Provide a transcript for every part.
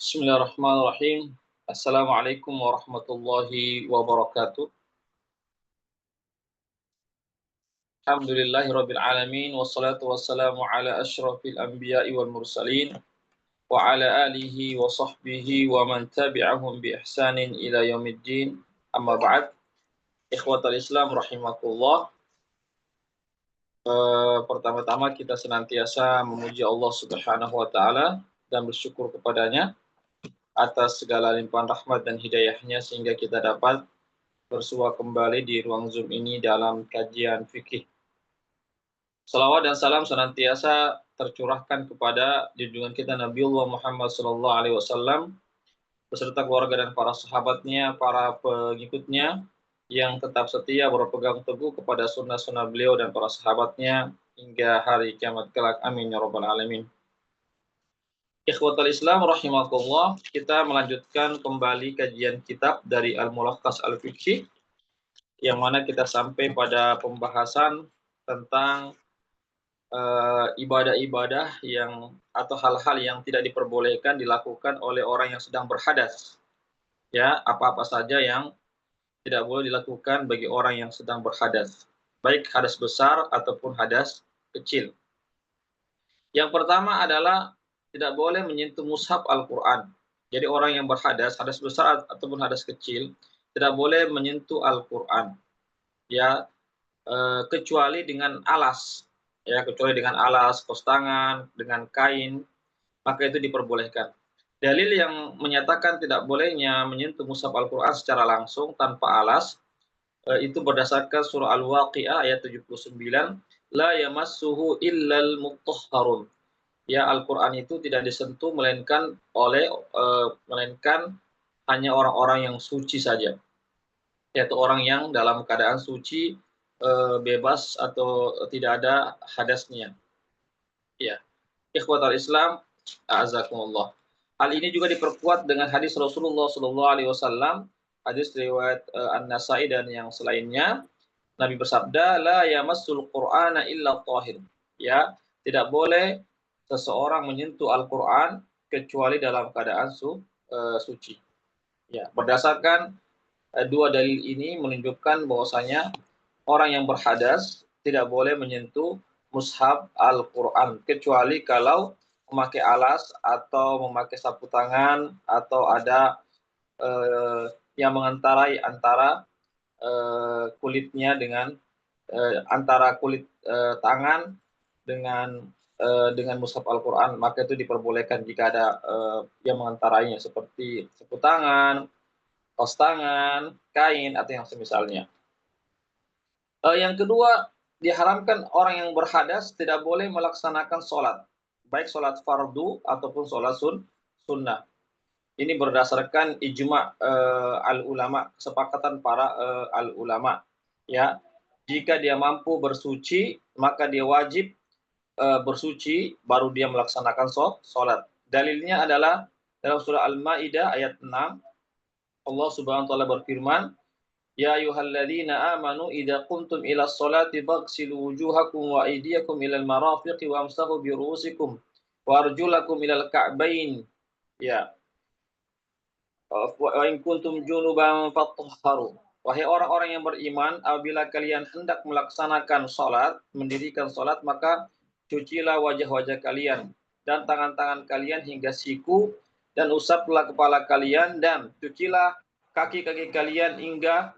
Bismillahirrahmanirrahim. Assalamualaikum warahmatullahi wabarakatuh. Alhamdulillahirabbil alamin wassalatu wassalamu ala asyrafil anbiya'i wal mursalin wa ala alihi wa sahbihi wa man tabi'ahum bi ihsanin ila yaumiddin. Amma ba'd. Ikhwatal Islam rahimakumullah. Pertama-tama kita senantiasa memuji Allah Subhanahu wa taala dan bersyukur kepadanya atas segala limpahan rahmat dan hidayahnya sehingga kita dapat bersua kembali di ruang Zoom ini dalam kajian fikih. Salawat dan salam senantiasa tercurahkan kepada junjungan kita Nabiullah Muhammad SAW beserta keluarga dan para sahabatnya, para pengikutnya yang tetap setia berpegang teguh kepada sunnah-sunnah beliau dan para sahabatnya hingga hari kiamat kelak. Amin ya rabbal alamin. Ikhwatal Islam rahimakumullah, kita melanjutkan kembali kajian kitab dari Al-Mulakhas Al-Fiqhi yang mana kita sampai pada pembahasan tentang ibadah-ibadah yang atau hal-hal yang tidak diperbolehkan dilakukan oleh orang yang sedang berhadas. Ya, apa-apa saja yang tidak boleh dilakukan bagi orang yang sedang berhadas, baik hadas besar ataupun hadas kecil. Yang pertama adalah tidak boleh menyentuh mushaf Al-Qur'an. Jadi orang yang berhadas, hadas besar ataupun hadas kecil, tidak boleh menyentuh Al-Qur'an. Ya, kecuali dengan alas. Ya, kecuali dengan alas, kos tangan, dengan kain, maka itu diperbolehkan. Dalil yang menyatakan tidak bolehnya menyentuh mushaf Al-Qur'an secara langsung tanpa alas, itu berdasarkan surah Al-Waqiah ayat 79, la yamassuhu illal mutahharun. Ya, Al-Qur'an itu tidak disentuh melainkan hanya orang-orang yang suci saja. Yaitu orang yang dalam keadaan suci, bebas atau tidak ada hadasnya. Ya. Ikhwatal Islam, a'azakumullah. Hal ini juga diperkuat dengan hadis Rasulullah SAW, hadis riwayat An-Nasa'i dan yang selainnya. Nabi bersabda, la yamassul Qur'ana illa tahir. Ya, tidak boleh seseorang menyentuh Al-Qur'an kecuali dalam keadaan suci. Ya, berdasarkan dua dalil ini menunjukkan bahwasanya orang yang berhadas tidak boleh menyentuh mushaf Al-Qur'an kecuali kalau memakai alas atau memakai sapu tangan atau ada yang mengantarai antara kulitnya dengan antara kulit tangan dengan mushaf Al-Qur'an, maka itu diperbolehkan jika ada yang mengantarainya seperti sapu tangan, kaos tangan, kain atau yang semisalnya. Yang kedua, diharamkan orang yang berhadas tidak boleh melaksanakan sholat, baik sholat fardu ataupun sholat sunnah. Ini berdasarkan ijma' al-ulama, kesepakatan para al-ulama. Ya, jika dia mampu bersuci, maka dia wajib bersuci, baru dia melaksanakan sholat. Dalilnya adalah dalam surah Al-Maidah ayat 6, Allah Subhanahu wa taala berfirman, ya ayyuhalladzina amanu idza qumtum ilas sholati faghsilu wujuhakum wa aydiyakum ilal marafiqi wamsahu bi ru'usikum wa arjulakum ilal ka'bain. Ya. Wa in kuntum junuban fatahharu. Wahai orang-orang yang beriman, apabila kalian hendak melaksanakan salat, mendirikan salat, maka cucilah wajah-wajah kalian dan tangan-tangan kalian hingga siku, dan usaplah kepala kalian, dan cucilah kaki-kaki kalian hingga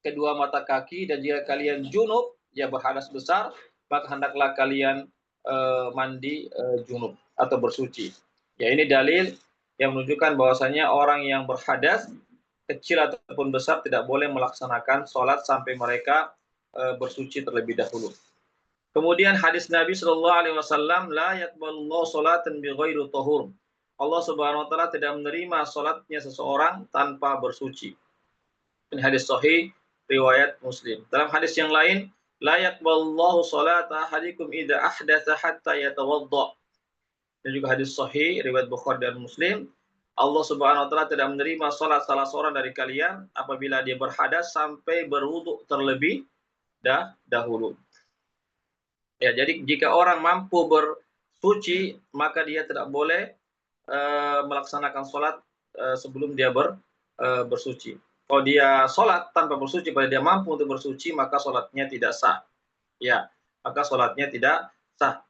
kedua mata kaki, dan jika kalian junub, ya berhadas besar, maka hendaklah kalian mandi junub atau bersuci. Ya, ini dalil yang menunjukkan bahwasanya orang yang berhadas kecil ataupun besar tidak boleh melaksanakan sholat sampai mereka bersuci terlebih dahulu. Kemudian hadis Nabi SAW, la yaqbalullahu sholatan bighairi tahur. Allah Subhanahu wa taala tidak menerima sholatnya seseorang tanpa bersuci. Ini hadis sahih riwayat Muslim. Dalam hadis yang lain, la yaqbalullahu sholata ahadikum idza ahdatsa hatta yatawadda. Dan juga hadis sahih riwayat Bukhari dan Muslim, Allah Subhanahu wa taala tidak menerima salat salah seorang dari kalian apabila dia berhadas sampai berwudu terlebih dahulu. Ya, jadi jika orang mampu bersuci, maka dia tidak boleh melaksanakan sholat sebelum dia bersuci. Kalau dia sholat tanpa bersuci, pada dia mampu untuk bersuci, maka sholatnya tidak sah. Ya, maka sholatnya tidak sah.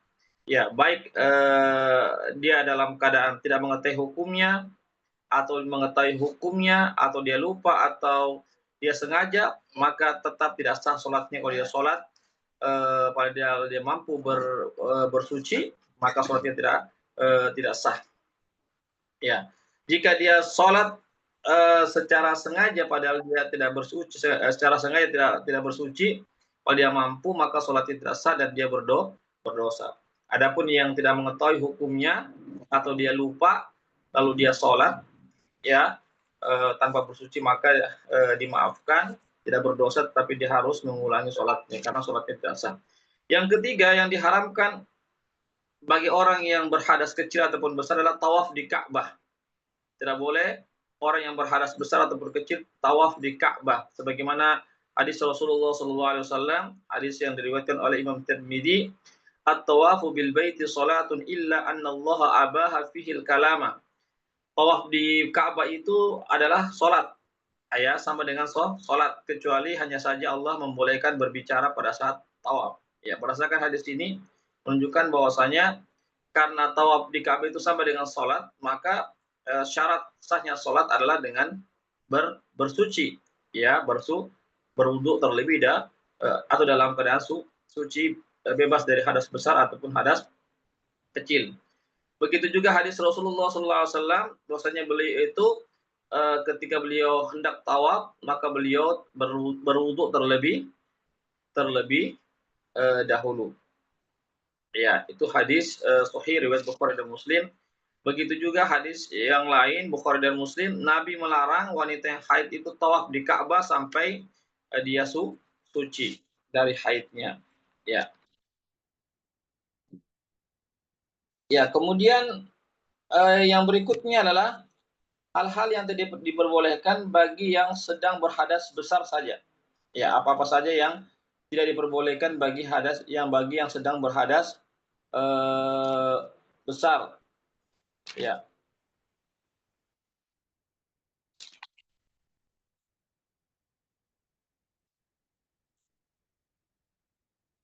Ya, baik dia dalam keadaan tidak mengetahui hukumnya, atau mengetahui hukumnya, atau dia lupa, atau dia sengaja, maka tetap tidak sah sholatnya. Kalau dia sholat pada dia mampu bersuci, maka sholatnya tidak sah. Ya, jika dia sholat secara sengaja padahal dia tidak bersuci, secara sengaja tidak bersuci, kalau dia mampu maka sholatnya tidak sah dan dia berdosa. Adapun yang tidak mengetahui hukumnya atau dia lupa lalu dia sholat ya tanpa bersuci, maka dimaafkan, tidak berdosa, tetapi dia harus mengulangi sholatnya karena sholatnya tidak sah. Yang ketiga yang diharamkan bagi orang yang berhadas kecil ataupun besar adalah tawaf di Ka'bah. Tidak boleh orang yang berhadas besar ataupun kecil tawaf di Ka'bah, sebagaimana hadis Rasulullah SAW, hadis yang diriwayatkan oleh Imam Tirmidzi, at-tawafu bil baiti salatun illa anna Allah abaha fihil kalama. Tawaf di Ka'bah itu adalah salat, ya, sama dengan salat, kecuali hanya saja Allah membolehkan berbicara pada saat tawaf. Ya, berdasarkan hadis ini menunjukkan bahwasanya karena tawaf di Ka'bah itu sama dengan salat, maka syarat sahnya salat adalah dengan bersuci, ya, berwudu terlebih dahulu atau dalam keadaan suci, bebas dari hadas besar ataupun hadas kecil. Begitu juga hadis Rasulullah SAW, bahwasanya beliau itu ketika beliau hendak tawaf, maka beliau berwudu terlebih dahulu. Ya, itu hadis sahih riwayat Bukhari dan Muslim. Begitu juga hadis yang lain Bukhari dan Muslim, Nabi melarang wanita yang haid itu tawaf di Ka'bah sampai dia suci dari haidnya. Ya. Ya, kemudian yang berikutnya adalah hal-hal yang tidak diperbolehkan bagi yang sedang berhadas besar saja. Ya, apa-apa saja yang tidak diperbolehkan bagi yang sedang berhadas besar. Ya.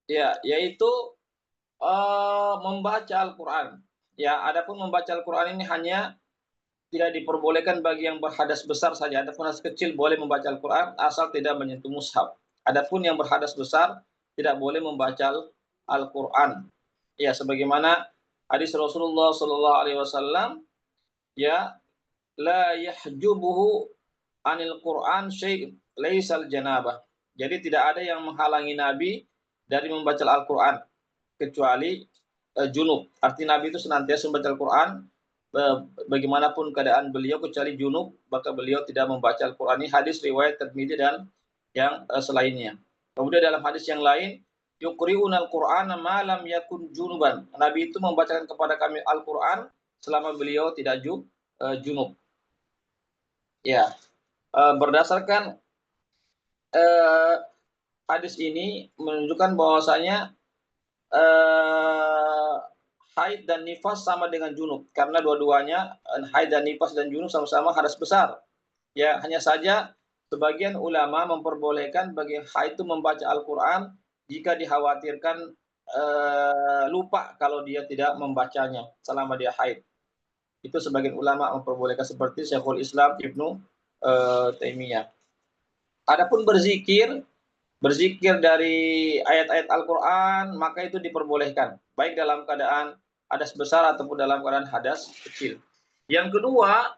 Ya, yaitu membaca Al-Qur'an. Ya, adapun membaca Al-Qur'an ini hanya tidak diperbolehkan bagi yang berhadas besar saja. Adapun hadas kecil boleh membaca Al-Qur'an asal tidak menyentuh mushaf. Adapun yang berhadas besar tidak boleh membaca Al-Qur'an. Ya, sebagaimana hadis Rasulullah sallallahu alaihi wasallam, ya, la yahjubuhu anil Qur'an syai' laisal janabah. Jadi tidak ada yang menghalangi Nabi dari membaca Al-Qur'an kecuali junub. Arti Nabi itu senantiasa membaca Al-Qur'an bagaimanapun keadaan beliau, kecuali junub maka beliau tidak membaca Al-Qur'an. Ini hadis riwayat Tirmidzi dan yang selainnya. Kemudian dalam hadis yang lain, yuqri'unal Qur'ana ma lam yakun junuban. Nabi itu membacakan kepada kami Al-Qur'an selama beliau tidak junub. Ya, berdasarkan hadis ini menunjukkan bahwasanya haid dan nifas sama dengan junub, karena dua-duanya haid dan nifas dan junub sama-sama hadas besar. Ya, hanya saja sebagian ulama memperbolehkan bagi haid itu membaca Al-Qur'an jika dikhawatirkan lupa kalau dia tidak membacanya selama dia haid. Itu sebagian ulama memperbolehkan, seperti Syekhul Islam Ibnu Taimiyah. Adapun berzikir dari ayat-ayat Al-Qur'an, maka itu diperbolehkan, baik dalam keadaan hadas besar ataupun dalam keadaan hadas kecil. Yang kedua,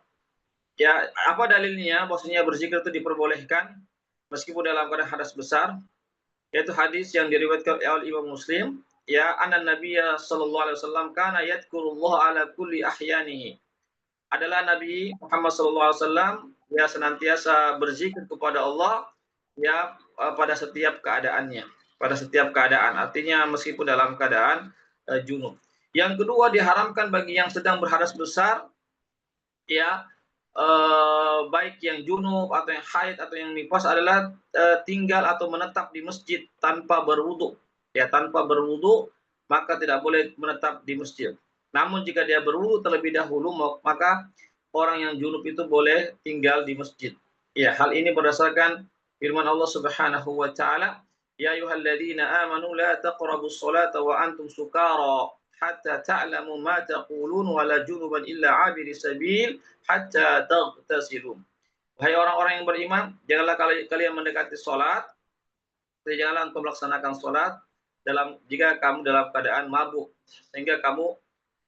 ya, apa dalilnya bahwasanya berzikir itu diperbolehkan meskipun dalam keadaan hadas besar? Yaitu hadis yang diriwayatkan oleh Imam Muslim, ya, anna Nabiyya sallallahu alaihi wasallam kana yadhkurullah ala kulli ahyanihi. Adalah Nabi Muhammad sallallahu alaihi wasallam, ya, senantiasa berzikir kepada Allah, ya, pada setiap keadaannya, pada setiap keadaan. Artinya meskipun dalam keadaan junub. Yang kedua, diharamkan bagi yang sedang berhadas besar, ya, baik yang junub atau yang haid atau yang nifas, adalah tinggal atau menetap di masjid tanpa berwudu. Ya, tanpa berwudu maka tidak boleh menetap di masjid. Namun jika dia berwudu terlebih dahulu, maka orang yang junub itu boleh tinggal di masjid. Ya, hal ini berdasarkan firman Allah Subhanahu wa taala, "Ya ayyuhalladzina amanu la taqrabus salata wa antum sukara hatta ta'lamu ma taqulun wa la junuban illa 'abiri sabil hatta taghtasilu." Wahai orang-orang yang beriman, janganlah kalian mendekati salat, janganlah engkau melaksanakan salat jika kamu dalam keadaan mabuk, sehingga kamu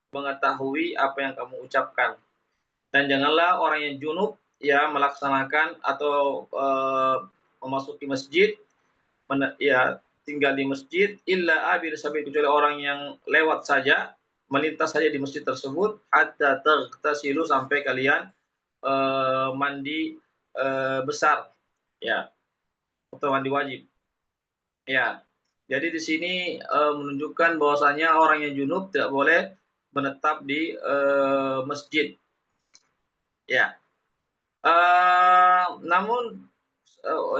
mengetahui apa yang kamu ucapkan. Dan janganlah orang yang junub ya melaksanakan atau memasuki masjid, ya tinggal di masjid illa abir sabil, kecuali orang yang lewat saja, melintas saja di masjid tersebut, hatta taghtasilu, sampai kalian mandi besar, ya, atau mandi wajib. Ya. Jadi di sini menunjukkan bahwasanya orang yang junub tidak boleh menetap di masjid. Ya. Namun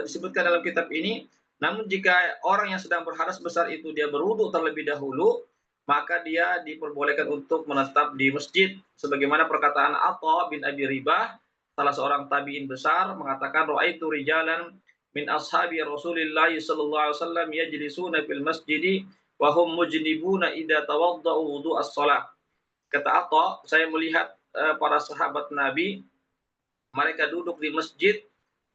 disebutkan dalam kitab ini, namun jika orang yang sedang berhadas besar itu dia berwudu terlebih dahulu, maka dia diperbolehkan untuk menetap di masjid. Sebagaimana perkataan Atha bin Abi Ribah, salah seorang tabi'in besar, mengatakan, "Ra'aitu rijalan min ashabi Rasulillah sallallahu alaihi wasallam yajlisuna fil masjidi wa hum mujnibuna idza tawadda'u wudu'as shalah." Kata Atha, saya melihat para sahabat Nabi, mereka duduk di masjid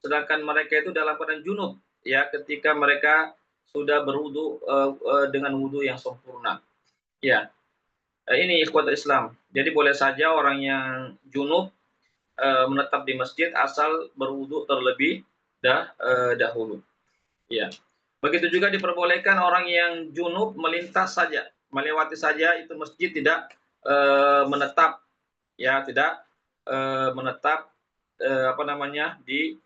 sedangkan mereka itu dalam keadaan junub, ya, ketika mereka sudah berwudu dengan wudu yang sempurna. Ya, ini ikhwatul Islam. Jadi boleh saja orang yang junub menetap di masjid asal berwudu terlebih dahulu. Ya. Begitu juga diperbolehkan orang yang junub melintas saja, melewati saja itu masjid, tidak menetap, ya, tidak menetap di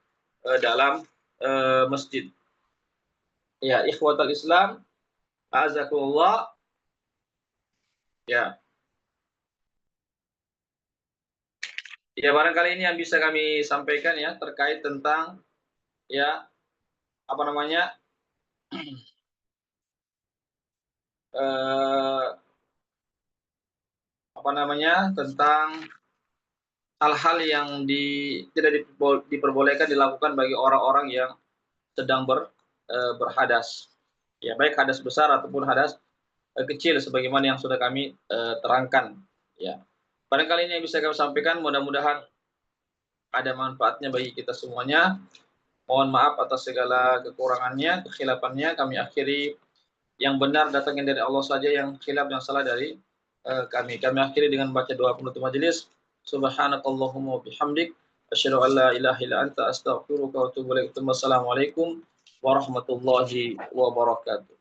dalam masjid. Ya, ikhwatul Islam, azakumullah. Ya. Ya, barangkali ini yang bisa kami sampaikan ya terkait tentang ya apa namanya eh, tentang hal-hal yang tidak diperbolehkan dilakukan bagi orang-orang yang sedang berhadas. Ya, baik hadas besar ataupun hadas kecil sebagaimana yang sudah kami terangkan. Ya. Barangkali ini yang bisa kami sampaikan, mudah-mudahan ada manfaatnya bagi kita semuanya. Mohon maaf atas segala kekurangannya, kekhilafannya. Kami akhiri, yang benar datangnya dari Allah saja, yang khilaf yang salah dari kami. Kami akhiri dengan baca doa penutup majelis. Subhanakallahumma wa bihamdik, asyhadu an la ilaha illa anta, astaghfiruka wa atubu ilaik. Wassalamualaikum warahmatullahi wabarakatuh.